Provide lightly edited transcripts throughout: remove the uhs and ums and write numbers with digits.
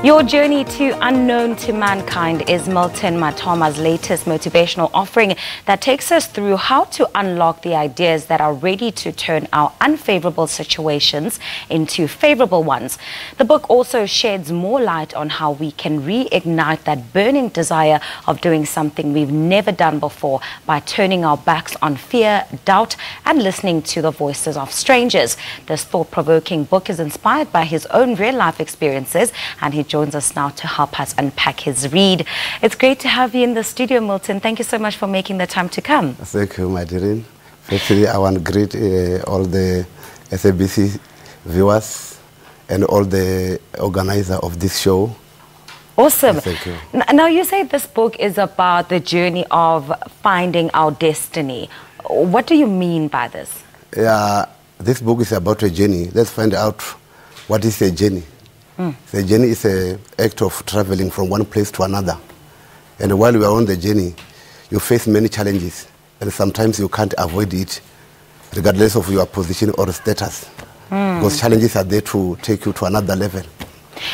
Your journey to unknown to mankind is Milton Mathoma's latest motivational offering that takes us through how to unlock the ideas that are ready to turn our unfavorable situations into favorable ones. The book also sheds more light on how we can reignite that burning desire of doing something we've never done before by turning our backs on fear, doubt, and listening to the voices of strangers. This thought-provoking book is inspired by his own real-life experiences, and he joins us now to help us unpack his read. It's great to have you in the studio, Milton. Thank you so much for making the time to come. Thank you, my dear. Firstly, I want to greet all the SABC viewers and all the organizers of this show. Awesome. Thank you. Now, you say this book is about the journey of finding our destiny. What do you mean by this? Yeah, this book is about a journey. Let's find out what is a journey. The journey is an act of traveling from one place to another. And while you are on the journey, you face many challenges. And sometimes you can't avoid it, regardless of your position or status. Because challenges are there to take you to another level,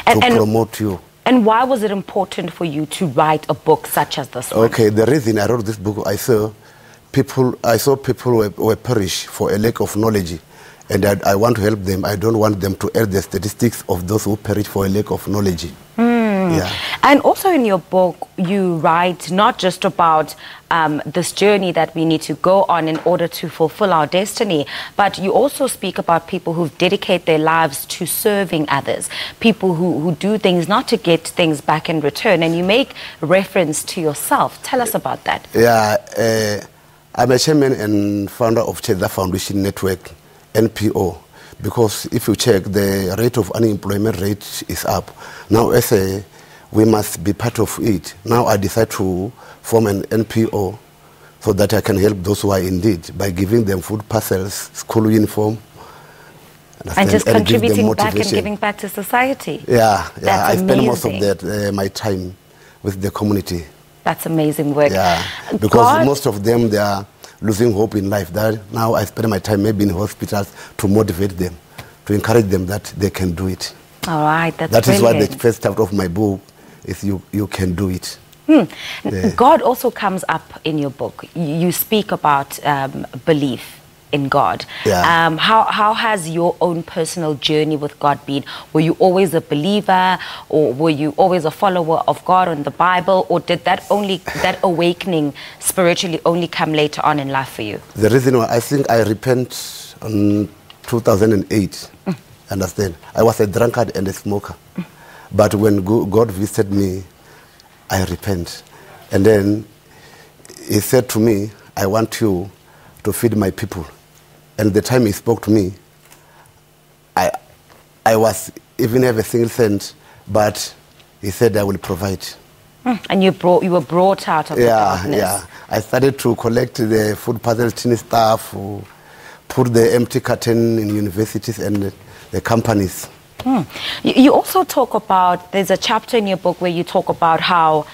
to promote you. And why was it important for you to write a book such as this one? Okay, the reason I wrote this book, I saw people were perish for a lack of knowledge. And I want to help them. I don't want them to add the statistics of those who perish for a lack of knowledge. Yeah. And also in your book, you write not just about this journey that we need to go on in order to fulfill our destiny, but you also speak about people who dedicate their lives to serving others, people who do things not to get things back in return. And you make reference to yourself. Tell us about that. Yeah, I'm a chairman and founder of Cheda Foundation Network, NPO, because if you check, the rate of unemployment rate is up. Now, we must be part of it. Now I decide to form an NPO so that I can help those who are in need by giving them food parcels, school uniform. And just contributing back and giving back to society. Yeah, That's I spend most of that, my time with the community. That's amazing work. Yeah, because most of them, they are losing hope in life. That now I spend my time maybe in hospitals to motivate them, to encourage them that they can do it. All right, that's That is brilliant. why the first chapter of my book is you can do it. God also comes up in your book. You speak about belief in God. Yeah. How has your own personal journey with God been? Were you always a believer, or were you always a follower of God and the Bible, or did that awakening spiritually only come later on in life for you? The reason why I think I repent in 2008. Understand? I was a drunkard and a smoker. But when God visited me, I repent. And then he said to me, I want you to feed my people. And the time he spoke to me, I was even have a single cent, but he said I will provide. And you were brought out of the darkness. Yeah. I started to collect the food parcel tin stuff, put the empty curtain in universities and the companies. You also talk about, there's a chapter in your book where you talk about how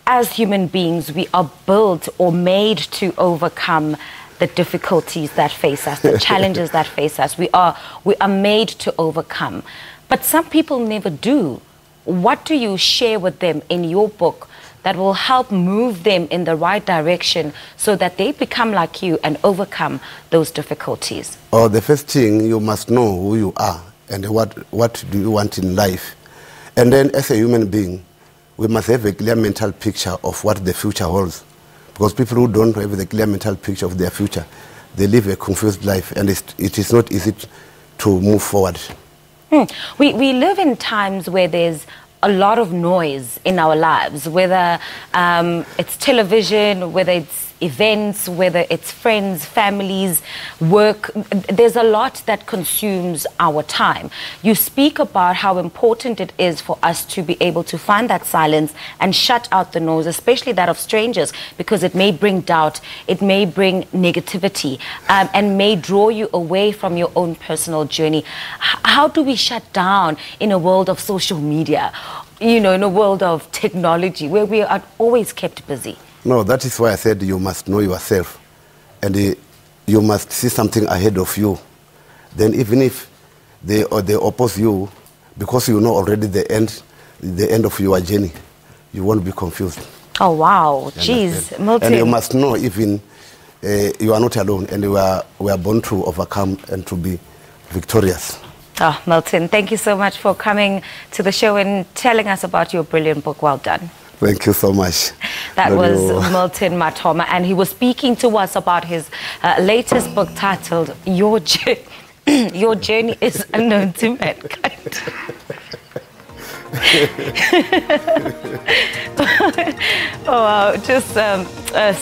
as human beings we are built or made to overcome the difficulties that face us, the challenges that face us. We are made to overcome. But some people never do. What do you share with them in your book that will help move them in the right direction so that they become like you and overcome those difficulties? Oh, the first thing, you must know who you are and what do you want in life. And then as a human being, we must have a clear mental picture of what the future holds. Because people who don't have the clear mental picture of their future, they live a confused life, and it is not easy to move forward. We live in times where there's a lot of noise in our lives, whether it's television, whether it's events, whether it's friends, families, work. There's a lot that consumes our time. You speak about how important it is for us to be able to find that silence and shut out the noise, especially that of strangers, because it may bring doubt, it may bring negativity, and may draw you away from your own personal journey. How do we shut down in a world of social media, in a world of technology where we are always kept busy? No, that is why I said you must know yourself, and you must see something ahead of you. Then even if they oppose you, because you know already the end of your journey. You won't be confused. Oh, wow. Jeez, Milton. And you must know even you are not alone, and we are born to overcome and to be victorious. Oh, Milton, thank you so much for coming to the show and telling us about your brilliant book. Well done. Thank you so much. That was Milton Mathoma, and he was speaking to us about his latest book titled Your Journey is Unknown to Mankind. Oh, wow. Just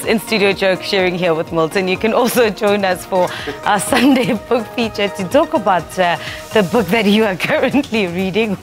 in-studio joke sharing here with Milton. You can also join us for our Sunday book feature to talk about the book that you are currently reading.